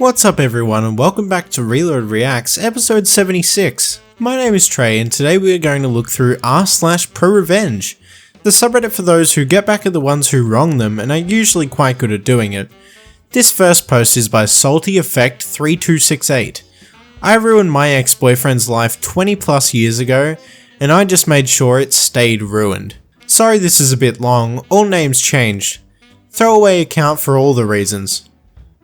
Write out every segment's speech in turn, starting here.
What's up everyone and welcome back to Reload Reacts episode 76. My name is Trey and today we are going to look through r/ProRevenge, the subreddit for those who get back at the ones who wrong them and are usually quite good at doing it. This first post is by Salty Effect 3268. I ruined my ex-boyfriend's life 20 plus years ago and I just made sure it stayed ruined. Sorry this is a bit long, all names changed. Throwaway account for all the reasons.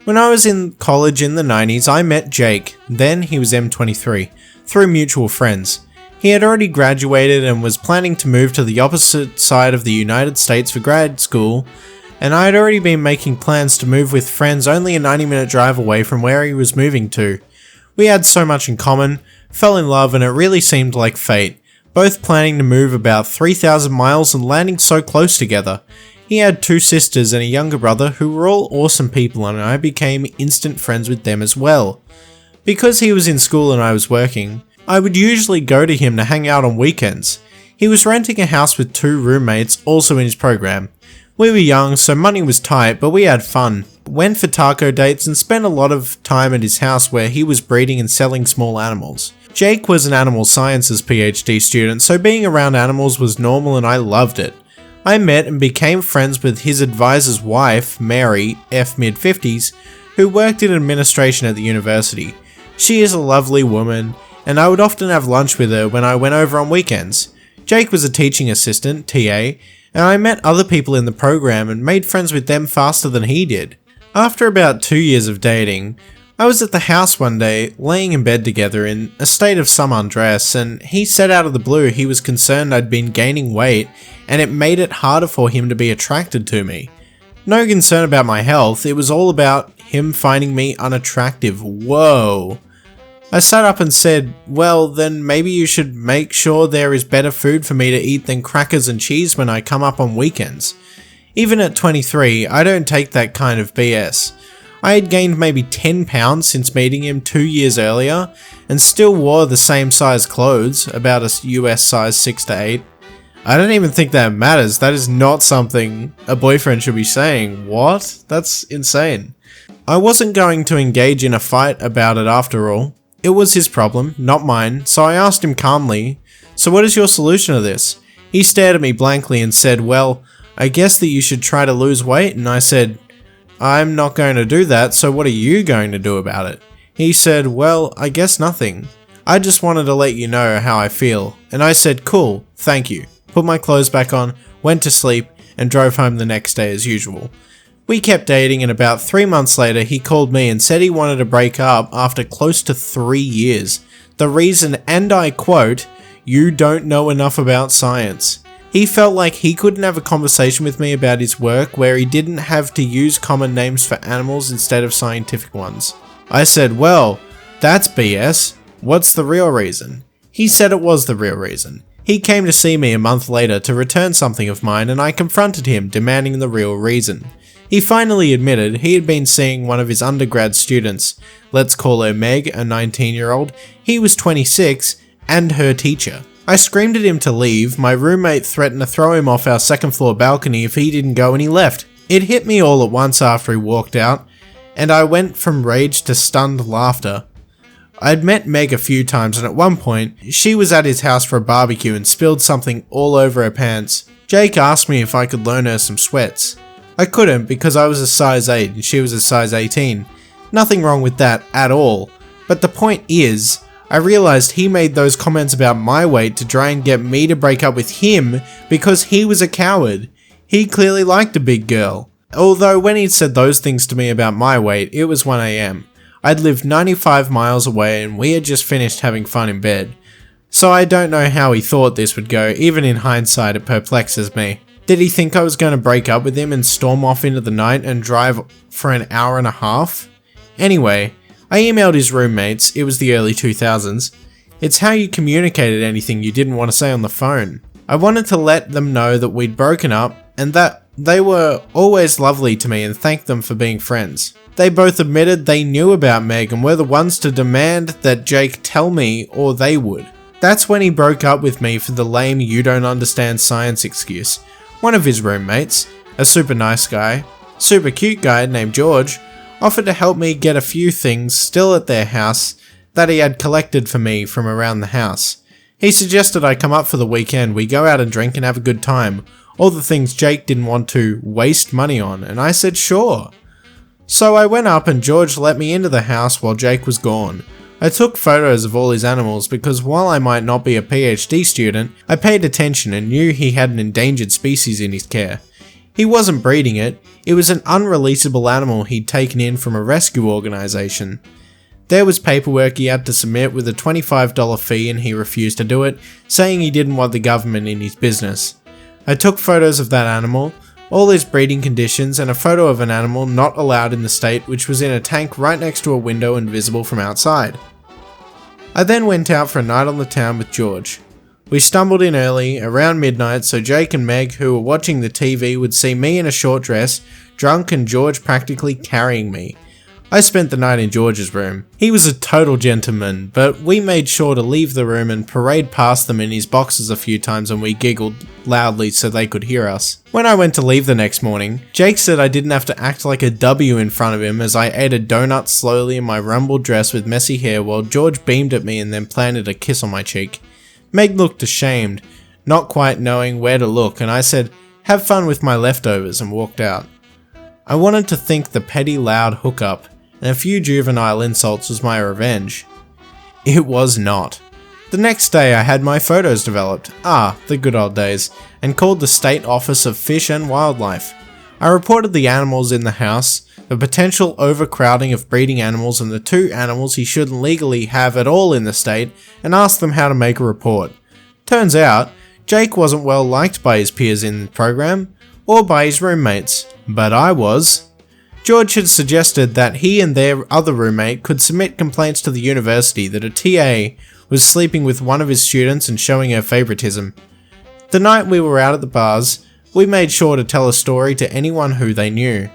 When I was in college in the 90s, I met Jake, then he was M23, through mutual friends. He had already graduated and was planning to move to the opposite side of the United States for grad school, and I had already been making plans to move with friends only a 90-minute drive away from where he was moving to. We had so much in common, fell in love, and it really seemed like fate, both planning to move about 3,000 miles and landing so close together. He had two sisters and a younger brother who were all awesome people and I became instant friends with them as well. Because he was in school and I was working, I would usually go to him to hang out on weekends. He was renting a house with two roommates also in his program. We were young so money was tight but we had fun. Went for taco dates and spent a lot of time at his house where he was breeding and selling small animals. Jake was an animal sciences PhD student so being around animals was normal and I loved it. I met and became friends with his advisor's wife, Mary, F mid-50s, who worked in administration at the university. She is a lovely woman, and I would often have lunch with her when I went over on weekends. Jake was a teaching assistant, TA, and I met other people in the program and made friends with them faster than he did. After about 2 years of dating, I was at the house one day, laying in bed together in a state of some undress, and he said out of the blue he was concerned I'd been gaining weight and it made it harder for him to be attracted to me. No concern about my health, it was all about him finding me unattractive. Whoa. I sat up and said, well then maybe you should make sure there is better food for me to eat than crackers and cheese when I come up on weekends. Even at 23, I don't take that kind of BS. I had gained maybe 10 pounds since meeting him 2 years earlier and still wore the same size clothes, about a US size 6 to 8. I don't even think that matters, that is not something a boyfriend should be saying. What? That's insane. I wasn't going to engage in a fight about it after all. It was his problem, not mine, so I asked him calmly, so what is your solution to this? He stared at me blankly and said, well, I guess that you should try to lose weight, and I said, I'm not going to do that, so what are you going to do about it? He said, well, I guess nothing. I just wanted to let you know how I feel. And I said, cool, thank you. Put my clothes back on, went to sleep, and drove home the next day as usual. We kept dating and about 3 months later he called me and said he wanted to break up after close to 3 years. The reason, and I quote, you don't know enough about science. He felt like he couldn't have a conversation with me about his work where he didn't have to use common names for animals instead of scientific ones. I said, well, that's BS. What's the real reason? He said it was the real reason. He came to see me a month later to return something of mine and I confronted him demanding the real reason. He finally admitted he had been seeing one of his undergrad students, let's call her Meg, a 19-year-old, he was 26, and her teacher. I screamed at him to leave, my roommate threatened to throw him off our second floor balcony if he didn't go and he left. It hit me all at once after he walked out, and I went from rage to stunned laughter. I'd met Meg a few times and at one point, she was at his house for a barbecue and spilled something all over her pants. Jake asked me if I could loan her some sweats. I couldn't because I was a size 8 and she was a size 18. Nothing wrong with that at all, but the point is, I realized he made those comments about my weight to try and get me to break up with him because he was a coward. He clearly liked a big girl. Although when he said those things to me about my weight, it was 1 AM. I'd lived 95 miles away and we had just finished having fun in bed. So I don't know how he thought this would go, even in hindsight it perplexes me. Did he think I was going to break up with him and storm off into the night and drive for an hour and a half? Anyway, I emailed his roommates, it was the early 2000s. It's how you communicated anything you didn't want to say on the phone. I wanted to let them know that we'd broken up and that they were always lovely to me and thanked them for being friends. They both admitted they knew about Meg and were the ones to demand that Jake tell me or they would. That's when he broke up with me for the lame you don't understand science excuse. One of his roommates, a super nice guy, super cute guy named George, offered to help me get a few things still at their house that he had collected for me from around the house. He suggested I come up for the weekend, we go out and drink and have a good time, all the things Jake didn't want to waste money on, and I said sure. So I went up and George let me into the house while Jake was gone. I took photos of all his animals because while I might not be a PhD student, I paid attention and knew he had an endangered species in his care. He wasn't breeding it, it was an unreleasable animal he'd taken in from a rescue organisation. There was paperwork he had to submit with a $25 fee and he refused to do it, saying he didn't want the government in his business. I took photos of that animal, all his breeding conditions, and a photo of an animal not allowed in the state which was in a tank right next to a window and visible from outside. I then went out for a night on the town with George. We stumbled in early, around midnight, so Jake and Meg, who were watching the TV, would see me in a short dress, drunk, and George practically carrying me. I spent the night in George's room. He was a total gentleman, but we made sure to leave the room and parade past them in his boxes a few times and we giggled loudly so they could hear us. When I went to leave the next morning, Jake said I didn't have to act like a W in front of him as I ate a donut slowly in my rumpled dress with messy hair while George beamed at me and then planted a kiss on my cheek. Meg looked ashamed, not quite knowing where to look, and I said, "Have fun with my leftovers," and walked out. I wanted to think the petty loud hookup and a few juvenile insults was my revenge. It was not. The next day I had my photos developed, the good old days, and called the State Office of Fish and Wildlife. I reported the animals in the house, the potential overcrowding of breeding animals and the 2 animals he shouldn't legally have at all in the state, and asked them how to make a report. Turns out, Jake wasn't well liked by his peers in the program, or by his roommates, but I was. George had suggested that he and their other roommate could submit complaints to the university that a TA was sleeping with one of his students and showing her favoritism. The night we were out at the bars, we made sure to tell a story to anyone who they knew.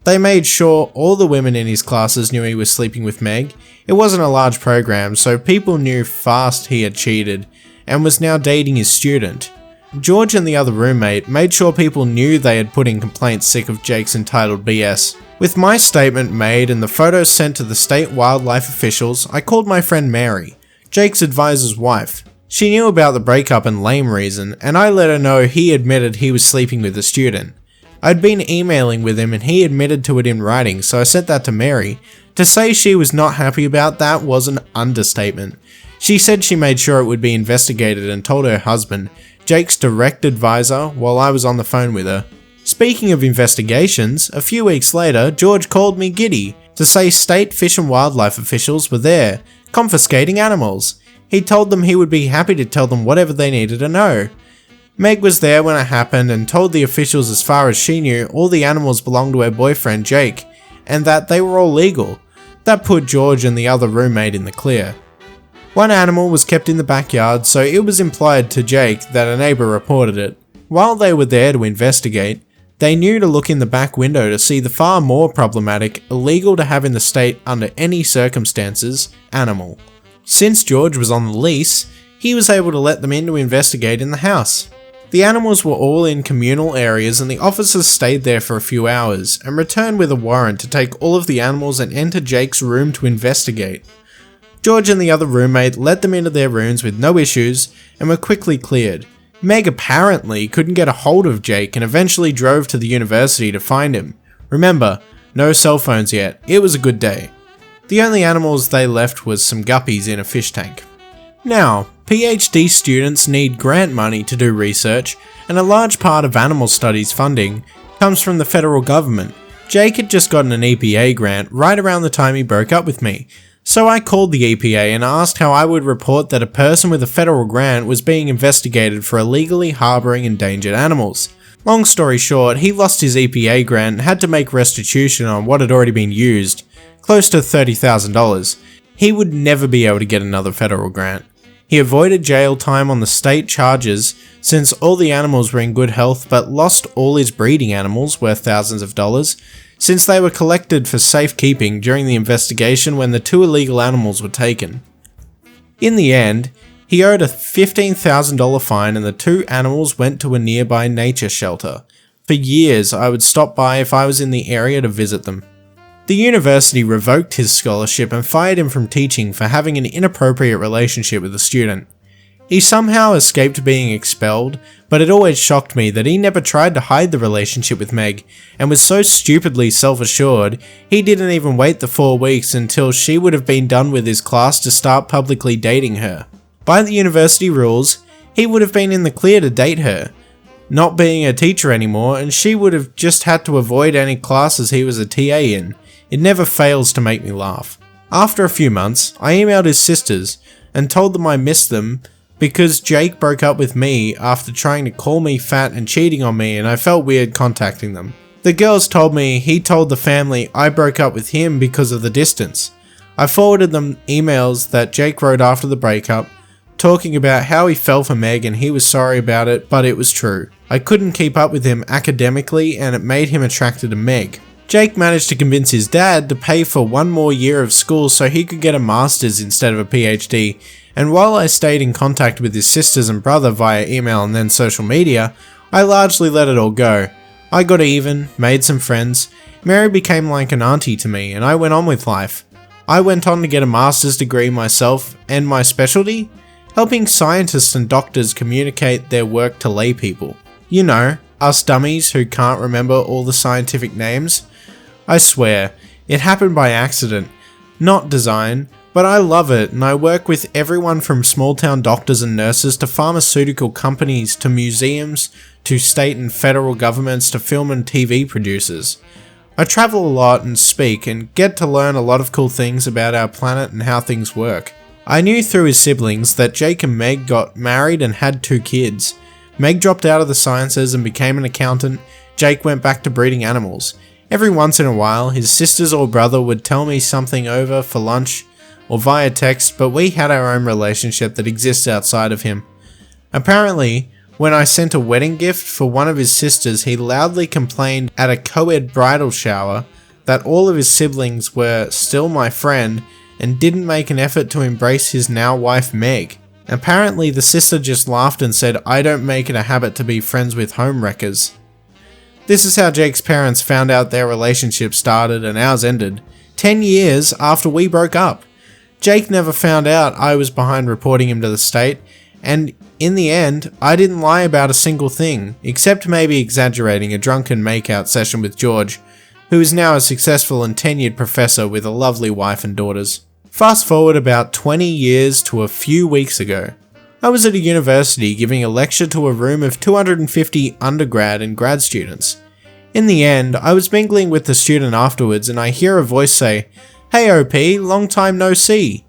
They made sure all the women in his classes knew he was sleeping with Meg. It wasn't a large program, so people knew fast he had cheated and was now dating his student. George and the other roommate made sure people knew they had put in complaints sick of Jake's entitled BS. With my statement made and the photos sent to the state wildlife officials, I called my friend Mary, Jake's advisor's wife. She knew about the breakup and lame reason, and I let her know he admitted he was sleeping with a student. I'd been emailing with him and he admitted to it in writing, so I sent that to Mary. To say she was not happy about that was an understatement. She said she made sure it would be investigated and told her husband, Jake's direct advisor, while I was on the phone with her. Speaking of investigations, a few weeks later, George called me giddy to say state fish and wildlife officials were there, confiscating animals. He told them he would be happy to tell them whatever they needed to know. Meg was there when it happened and told the officials as far as she knew all the animals belonged to her boyfriend Jake, and that they were all legal. That put George and the other roommate in the clear. One animal was kept in the backyard, so it was implied to Jake that a neighbour reported it. While they were there to investigate, they knew to look in the back window to see the far more problematic, illegal to have in the state under any circumstances, animal. Since George was on the lease, he was able to let them in to investigate in the house. The animals were all in communal areas and the officers stayed there for a few hours and returned with a warrant to take all of the animals and enter Jake's room to investigate. George and the other roommate let them into their rooms with no issues and were quickly cleared. Meg apparently couldn't get a hold of Jake and eventually drove to the university to find him. Remember, no cell phones yet, it was a good day. The only animals they left was some guppies in a fish tank. Now, PhD students need grant money to do research, and a large part of animal studies funding comes from the federal government. Jake had just gotten an EPA grant right around the time he broke up with me. So I called the EPA and asked how I would report that a person with a federal grant was being investigated for illegally harbouring endangered animals. Long story short, he lost his EPA grant and had to make restitution on what had already been used, close to $30,000. He would never be able to get another federal grant. He avoided jail time on the state charges since all the animals were in good health, but lost all his breeding animals worth thousands of dollars, since they were collected for safekeeping during the investigation when the 2 illegal animals were taken. In the end, he owed a $15,000 fine and the 2 animals went to a nearby nature shelter. For years, I would stop by if I was in the area to visit them. The university revoked his scholarship and fired him from teaching for having an inappropriate relationship with a student. He somehow escaped being expelled, but it always shocked me that he never tried to hide the relationship with Meg, and was so stupidly self-assured, he didn't even wait the 4 weeks until she would have been done with his class to start publicly dating her. By the university rules, he would have been in the clear to date her, not being a teacher anymore, and she would have just had to avoid any classes he was a TA in. It never fails to make me laugh. After a few months, I emailed his sisters and told them I missed them because Jake broke up with me after trying to call me fat and cheating on me, and I felt weird contacting them. The girls told me he told the family I broke up with him because of the distance. I forwarded them emails that Jake wrote after the breakup, talking about how he fell for Meg and he was sorry about it, but it was true. I couldn't keep up with him academically and it made him attracted to Meg. Jake managed to convince his dad to pay for 1 more year of school so he could get a master's instead of a PhD, and while I stayed in contact with his sisters and brother via email and then social media, I largely let it all go. I got even, made some friends, Mary became like an auntie to me, and I went on with life. I went on to get a master's degree myself, and my specialty? Helping scientists and doctors communicate their work to lay people. You know, us dummies who can't remember all the scientific names. I swear, it happened by accident, not design, but I love it, and I work with everyone from small town doctors and nurses to pharmaceutical companies to museums to state and federal governments to film and TV producers. I travel a lot and speak and get to learn a lot of cool things about our planet and how things work. I knew through his siblings that Jake and Meg got married and had 2 kids. Meg dropped out of the sciences and became an accountant. Jake went back to breeding animals. Every once in a while, his sisters or brother would tell me something over for lunch or via text, but we had our own relationship that exists outside of him. Apparently, when I sent a wedding gift for one of his sisters, he loudly complained at a co-ed bridal shower that all of his siblings were still my friend and didn't make an effort to embrace his now wife Meg. Apparently the sister just laughed and said, "I don't make it a habit to be friends with homewreckers." This is how Jake's parents found out their relationship started and ours ended, 10 years after we broke up. Jake never found out I was behind reporting him to the state, and in the end, I didn't lie about a single thing, except maybe exaggerating a drunken makeout session with George, who is now a successful and tenured professor with a lovely wife and daughters. Fast forward about 20 years to a few weeks ago. I was at a university giving a lecture to a room of 250 undergrad and grad students. In the end, I was mingling with the student afterwards and I hear a voice say, "Hey OP, long time no see."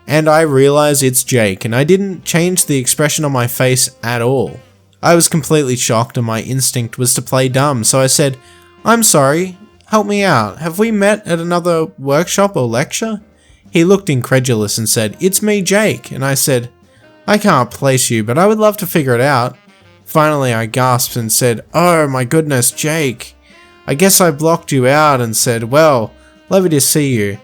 And I realize it's Jake, and I didn't change the expression on my face at all. I was completely shocked and my instinct was to play dumb, so I said, "I'm sorry, help me out, have we met at another workshop or lecture?" He looked incredulous and said, "It's me, Jake," and I said, "I can't place you, but I would love to figure it out." Finally I gasped and said, "Oh my goodness, Jake. I guess I blocked you out," and said, "Well, lovely to see you,"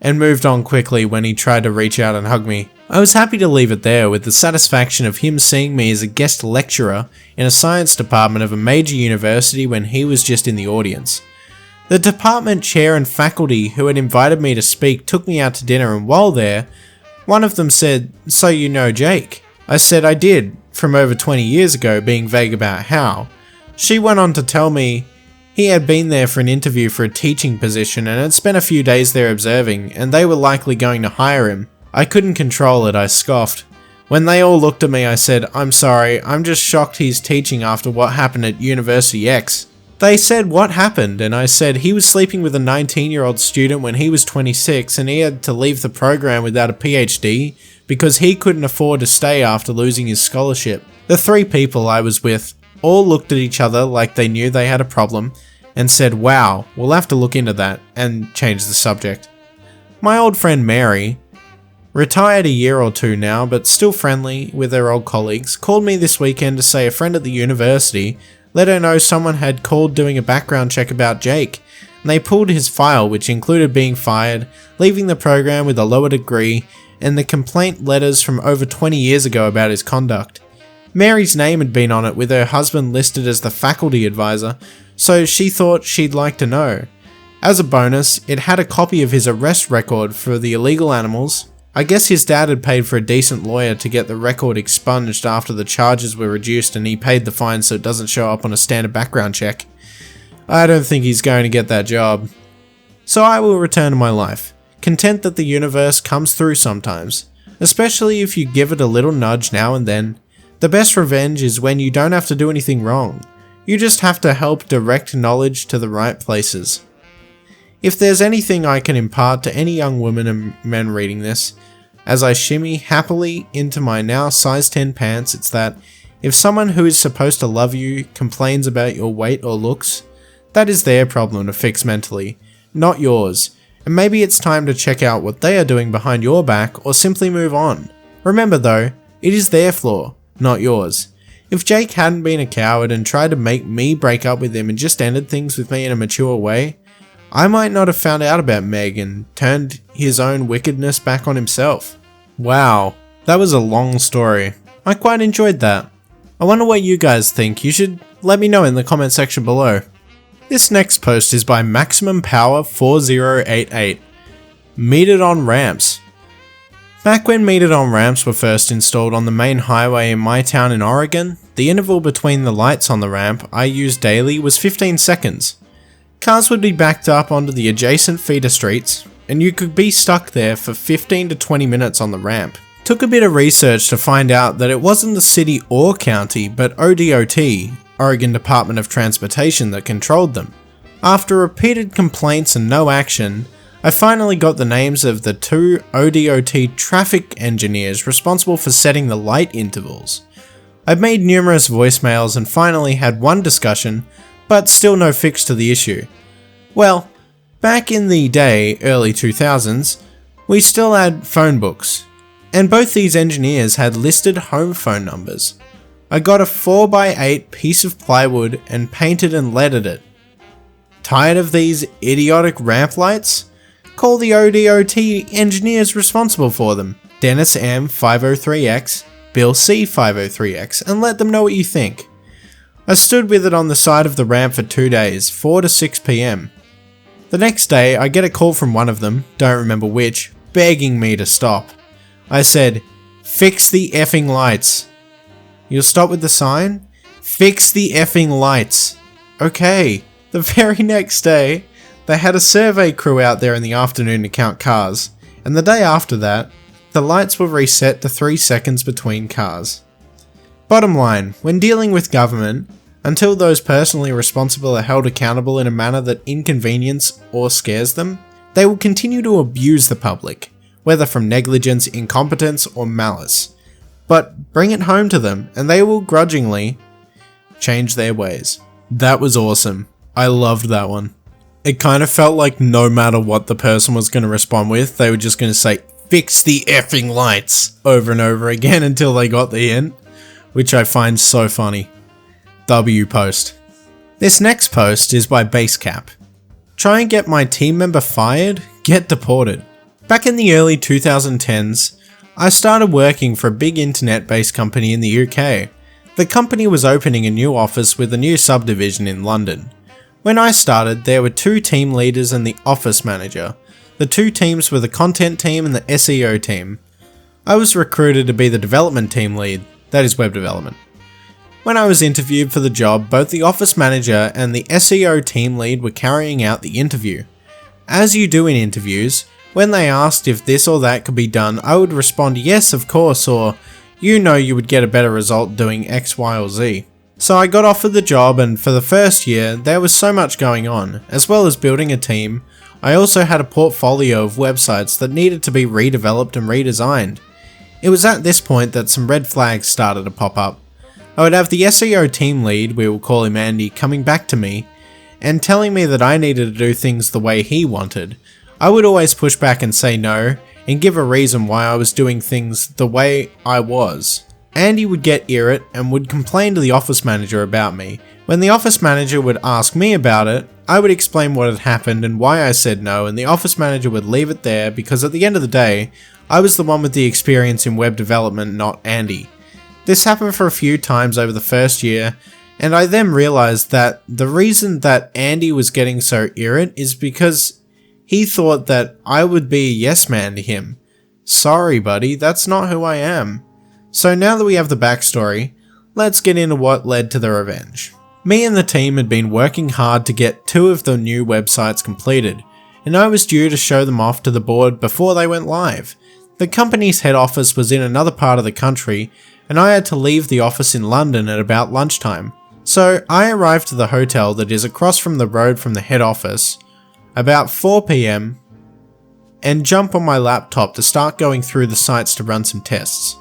and moved on quickly when he tried to reach out and hug me. I was happy to leave it there with the satisfaction of him seeing me as a guest lecturer in a science department of a major university when he was just in the audience. The department chair and faculty who had invited me to speak took me out to dinner, and while there, one of them said, "So you know Jake?" I said I did, from over 20 years ago, being vague about how. She went on to tell me he had been there for an interview for a teaching position and had spent a few days there observing, and they were likely going to hire him. I couldn't control it, I scoffed. When they all looked at me, I said, "I'm sorry, I'm just shocked he's teaching after what happened at University X." They said, "What happened?" And I said he was sleeping with a 19-year-old student when he was 26 and he had to leave the program without a PhD because he couldn't afford to stay after losing his scholarship. The 3 people I was with all looked at each other like they knew they had a problem and said, "Wow, we'll have to look into that," and change the subject. My old friend Mary, retired a year or 2 now but still friendly with her old colleagues, called me this weekend to say a friend at the university let her know someone had called doing a background check about Jake, and they pulled his file, which included being fired, leaving the program with a lower degree, and the complaint letters from over 20 years ago about his conduct. Mary's name had been on it with her husband listed as the faculty advisor, so she thought she'd like to know. As a bonus, it had a copy of his arrest record for the illegal animals. I guess his dad had paid for a decent lawyer to get the record expunged after the charges were reduced and he paid the fine so it doesn't show up on a standard background check. I don't think he's going to get that job. So I will return to my life, content that the universe comes through sometimes, especially if you give it a little nudge now and then. The best revenge is when you don't have to do anything wrong. You just have to help direct knowledge to the right places. If there's anything I can impart to any young women and men reading this, as I shimmy happily into my now size 10 pants, it's that if someone who is supposed to love you complains about your weight or looks, that is their problem to fix mentally, not yours, and maybe it's time to check out what they are doing behind your back or simply move on. Remember though, it is their flaw, not yours. If Jake hadn't been a coward and tried to make me break up with him and just ended things with me in a mature way, I might not have found out about Meg and turned his own wickedness back on himself. Wow, that was a long story. I quite enjoyed that. I wonder what you guys think. You should let me know in the comment section below. This next post is by Maximum Power 4088. Metered on ramps. Back when metered on ramps were first installed on the main highway in my town in Oregon, the interval between the lights on the ramp I used daily was 15 seconds. Cars would be backed up onto the adjacent feeder streets, and you could be stuck there for 15 to 20 minutes on the ramp. Took a bit of research to find out that it wasn't the city or county, but ODOT, Oregon Department of Transportation, that controlled them. After repeated complaints and no action, I finally got the names of the 2 ODOT traffic engineers responsible for setting the light intervals. I've made numerous voicemails and finally had one discussion, but still no fix to the issue. Well, back in the day, early 2000s, we still had phone books, and both these engineers had listed home phone numbers. I got a 4x8 piece of plywood and painted and leaded it. Tired of these idiotic ramp lights? Call the ODOT engineers responsible for them, Dennis M 503X, Bill C 503X, and let them know what you think. I stood with it on the side of the ramp for 2 days, 4 to 6 PM. The next day, I get a call from one of them, don't remember which, begging me to stop. I said, "Fix the effing lights." "You'll stop with the sign?" "Fix the effing lights." Okay. The very next day, they had a survey crew out there in the afternoon to count cars, and the day after that, the lights were reset to 3 seconds between cars. Bottom line, when dealing with government, until those personally responsible are held accountable in a manner that inconvenience or scares them, they will continue to abuse the public, whether from negligence, incompetence, or malice. But bring it home to them, and they will grudgingly change their ways. That was awesome. I loved that one. It kind of felt like no matter what the person was going to respond with, they were just going to say, "Fix the effing lights," over and over again until they got the end, which I find so funny. W post. This next post is by Basecap. Try and get my team member fired? Get deported. Back in the early 2010s, I started working for a big internet-based company in the UK. The company was opening a new office with a new subdivision in London. When I started, there were 2 team leaders and the office manager. The 2 teams were the content team and the SEO team. I was recruited to be the development team lead, that is web development. When I was interviewed for the job, both the office manager and the SEO team lead were carrying out the interview. As you do in interviews, when they asked if this or that could be done, I would respond yes of course, or you know you would get a better result doing X, Y or Z. So I got offered the job, and for the first year there was so much going on. As well as building a team, I also had a portfolio of websites that needed to be redeveloped and redesigned. It was at this point that some red flags started to pop up. I would have the SEO team lead, we will call him Andy, coming back to me and telling me that I needed to do things the way he wanted. I would always push back and say no, and give a reason why I was doing things the way I was. Andy would get irate and would complain to the office manager about me. When the office manager would ask me about it, I would explain what had happened and why I said no, and the office manager would leave it there because at the end of the day, I was the one with the experience in web development, not Andy. This happened for a few times over the first year, And I then realized that the reason that Andy was getting so irate is because he thought that I would be a yes man to him. Sorry buddy, that's not who I am. So now that we have the backstory, let's get into what led to the revenge. Me and the team had been working hard to get 2 of the new websites completed, and I was due to show them off to the board before they went live. The company's head office was in another part of the country, and I had to leave the office in London at about lunchtime. So I arrived to the hotel that is across from the road from the head office about 4 PM and jump on my laptop to start going through the sites to run some tests.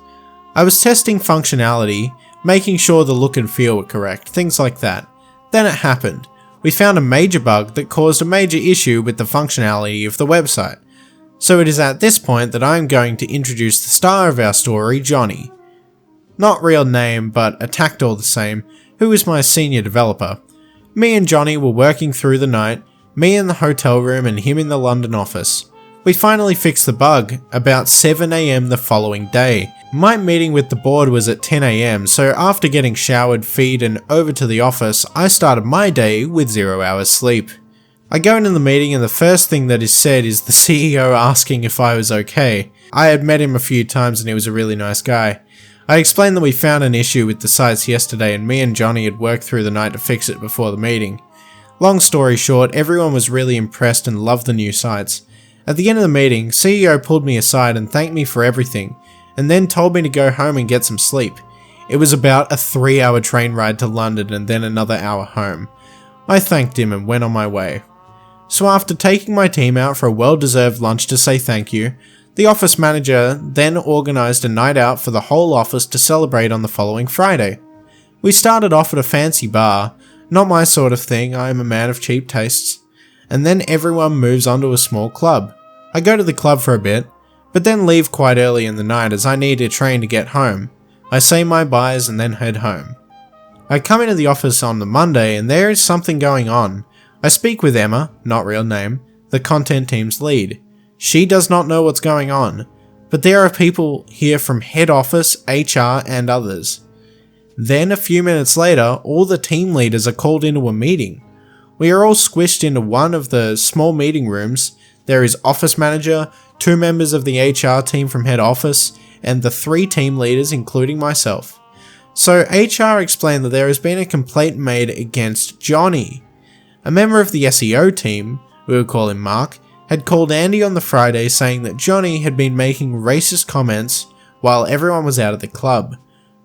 I was testing functionality, making sure the look and feel were correct, things like that. Then it happened. We found a major bug that caused a major issue with the functionality of the website. So it is at this point that I am going to introduce the star of our story, Johnny. Not real name, but attacked all the same, who is my senior developer. Me and Johnny were working through the night, me in the hotel room and him in the London office. We finally fixed the bug about 7 AM the following day. My meeting with the board was at 10 AM, so after getting showered, feed and over to the office, I started my day with 0 hours sleep. I go into the meeting and the first thing that is said is the CEO asking if I was okay. I had met him a few times and he was a really nice guy. I explained that we found an issue with the sites yesterday and me and Johnny had worked through the night to fix it before the meeting. Long story short, everyone was really impressed and loved the new sites. At the end of the meeting, CEO pulled me aside and thanked me for everything, and then told me to go home and get some sleep. It was about a 3-hour train ride to London and then another hour home. I thanked him and went on my way. So after taking my team out for a well-deserved lunch to say thank you, the office manager then organised a night out for the whole office to celebrate on the following Friday. We started off at a fancy bar, not my sort of thing, I am a man of cheap tastes, and then everyone moves on to a small club. I go to the club for a bit, but then leave quite early in the night as I need a train to get home. I say my byes and then head home. I come into the office on the Monday and there is something going on. I speak with Emma, not real name, the content team's lead. She does not know what's going on, but there are people here from head office, HR and others. Then a few minutes later, all the team leaders are called into a meeting. We are all squished into one of the small meeting rooms. There is office manager, 2 members of the HR team from head office, and the 3 team leaders including myself. So HR explained that there has been a complaint made against Johnny. A member of the SEO team, we will call him Mark, had called Andy on the Friday saying that Johnny had been making racist comments while everyone was out of the club.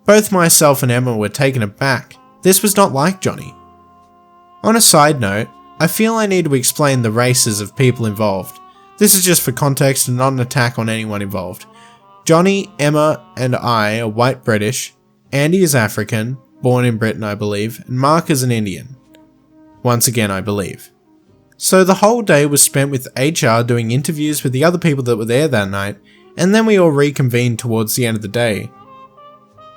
Both myself and Emma were taken aback. This was not like Johnny. On a side note, I feel I need to explain the races of people involved. This is just for context and not an attack on anyone involved. Johnny, Emma, and I are white British, Andy is African, born in Britain I believe, and Mark is an Indian. Once again I believe. So the whole day was spent with HR doing interviews with the other people that were there that night, and then we all reconvened towards the end of the day.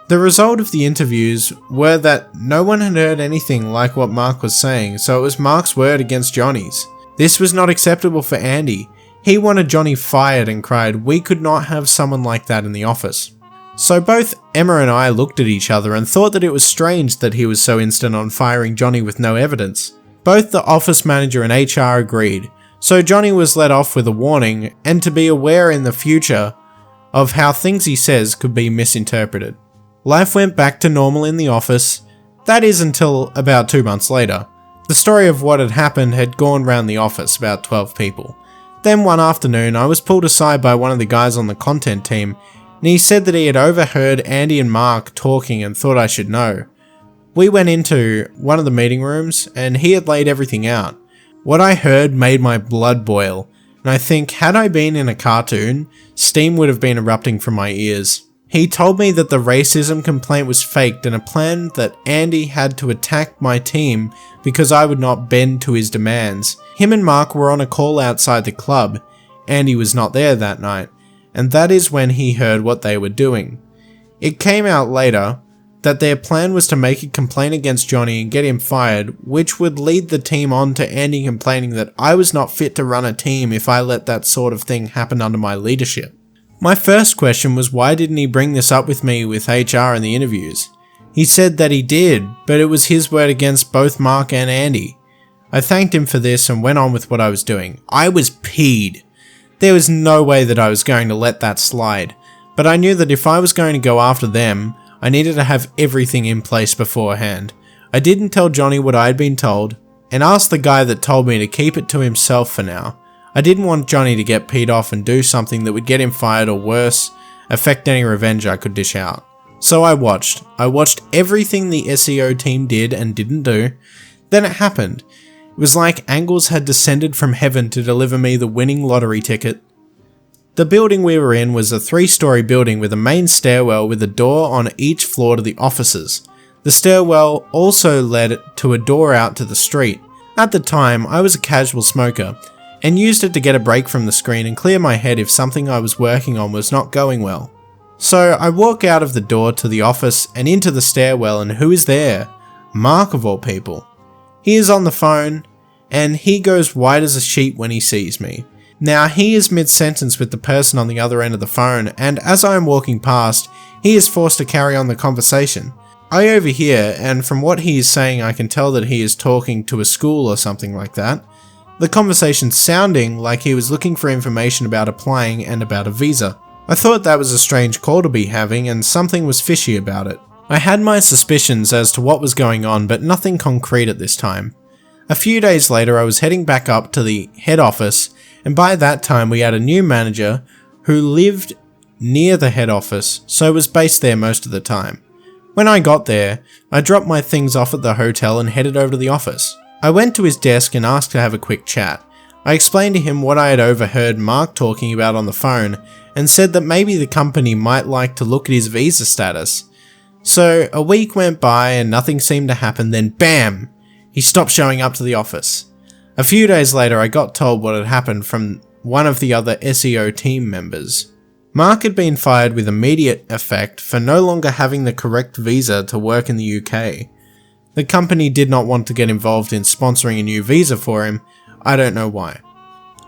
The result of the interviews were that no one had heard anything like what Mark was saying, so it was Mark's word against Johnny's. This was not acceptable for Andy. He wanted Johnny fired and cried, "We could not have someone like that in the office." So both Emma and I looked at each other and thought that it was strange that he was so instant on firing Johnny with no evidence. Both the office manager and HR agreed, so Johnny was let off with a warning and to be aware in the future of how things he says could be misinterpreted. Life went back to normal in the office, that is until about 2 months later. The story of what had happened had gone round the office, about 12 people. Then one afternoon I was pulled aside by one of the guys on the content team and he said that he had overheard Andy and Mark talking and thought I should know. We went into one of the meeting rooms and he had laid everything out. What I heard made my blood boil, and I think had I been in a cartoon, steam would have been erupting from my ears. He told me that the racism complaint was faked and a plan that Andy had to attack my team because I would not bend to his demands. Him and Mark were on a call outside the club. Andy was not there that night, and that is when he heard what they were doing. It came out later that their plan was to make a complaint against Johnny and get him fired, which would lead the team on to Andy complaining that I was not fit to run a team if I let that sort of thing happen under my leadership. My first question was why didn't he bring this up with me with HR in the interviews? He said that he did, but it was his word against both Mark and Andy. I thanked him for this and went on with what I was doing. I was peed. There was no way that I was going to let that slide, but I knew that if I was going to go after them, I needed to have everything in place beforehand. I didn't tell Johnny what I had been told, and asked the guy that told me to keep it to himself for now. I didn't want Johnny to get peed off and do something that would get him fired or worse, affect any revenge I could dish out. So I watched. I watched everything the SEO team did and didn't do. Then it happened. It was like angels had descended from heaven to deliver me the winning lottery ticket. The building we were in was a 3-story building with a main stairwell with a door on each floor to the offices. The stairwell also led to a door out to the street. At the time, I was a casual smoker, and used it to get a break from the screen and clear my head if something I was working on was not going well. So I walk out of the door to the office and into the stairwell, and who is there? Mark of all people. He is on the phone, and he goes white as a sheet when he sees me. Now he is mid-sentence with the person on the other end of the phone, and as I am walking past, he is forced to carry on the conversation. I overhear, and from what he is saying I can tell that he is talking to a school or something like that. The conversation sounding like he was looking for information about applying and about a visa. I thought that was a strange call to be having, and something was fishy about it. I had my suspicions as to what was going on, but nothing concrete at this time. A few days later I was heading back up to the head office, and by that time we had a new manager who lived near the head office, so was based there most of the time. When I got there, I dropped my things off at the hotel and headed over to the office. I went to his desk and asked to have a quick chat. I explained to him what I had overheard Mark talking about on the phone and said that maybe the company might like to look at his visa status. So a week went by and nothing seemed to happen, then BAM! He stopped showing up to the office. A few days later I got told what had happened from one of the other SEO team members. Mark had been fired with immediate effect for no longer having the correct visa to work in the UK. The company did not want to get involved in sponsoring a new visa for him. I don't know why.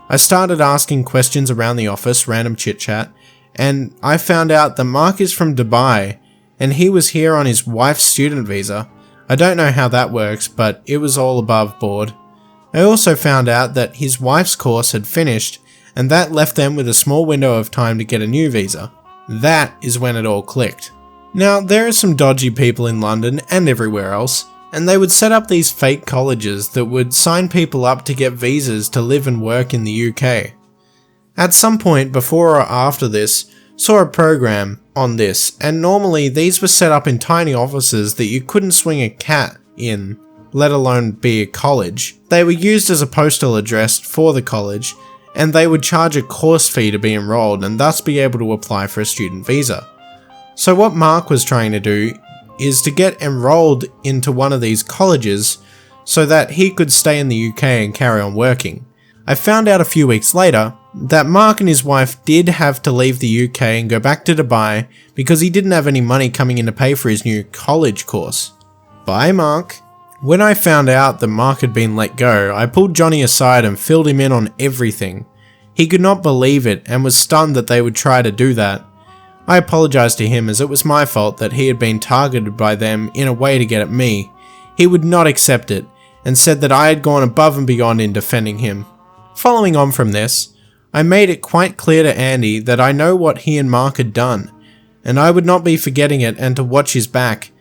I started asking questions around the office, random chit chat, and I found out that Mark is from Dubai and he was here on his wife's student visa. I don't know how that works, but it was all above board. I also found out that his wife's course had finished, and that left them with a small window of time to get a new visa. That is when it all clicked. Now, there are some dodgy people in London and everywhere else, and they would set up these fake colleges that would sign people up to get visas to live and work in the UK. At some point before or after this, saw a program on this, and normally these were set up in tiny offices that you couldn't swing a cat in, let alone be a college. They were used as a postal address for the college, and they would charge a course fee to be enrolled and thus be able to apply for a student visa. So what Mark was trying to do is to get enrolled into one of these colleges so that he could stay in the UK and carry on working. I found out a few weeks later that Mark and his wife did have to leave the UK and go back to Dubai because he didn't have any money coming in to pay for his new college course. Bye, Mark. When I found out that Mark had been let go, I pulled Johnny aside and filled him in on everything. He could not believe it and was stunned that they would try to do that. I apologized to him as it was my fault that he had been targeted by them in a way to get at me. He would not accept it and said that I had gone above and beyond in defending him. Following on from this, I made it quite clear to Andy that I know what he and Mark had done, and I would not be forgetting it, and to watch his back,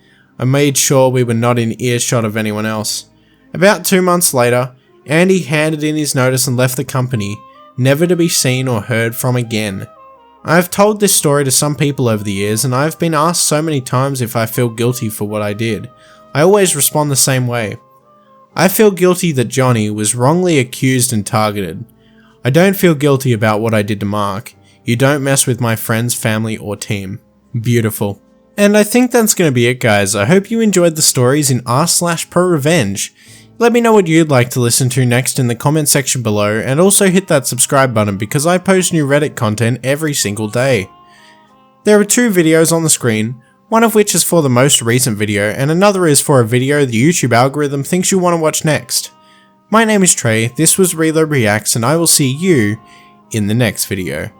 I made sure we were not in earshot of anyone else. About 2 months later, Andy handed in his notice and left the company, never to be seen or heard from again. I have told this story to some people over the years, and I have been asked so many times if I feel guilty for what I did. I always respond the same way. I feel guilty that Johnny was wrongly accused and targeted. I don't feel guilty about what I did to Mark. You don't mess with my friends, family, or team. Beautiful. And I think that's going to be it, guys. I hope you enjoyed the stories in r/ProRevenge. Let me know what you'd like to listen to next in the comment section below, and also hit that subscribe button because I post new Reddit content every single day. There are 2 videos on the screen, one of which is for the most recent video and another is for a video the YouTube algorithm thinks you want to watch next. My name is Trey, this was Reload Reacts, and I will see you in the next video.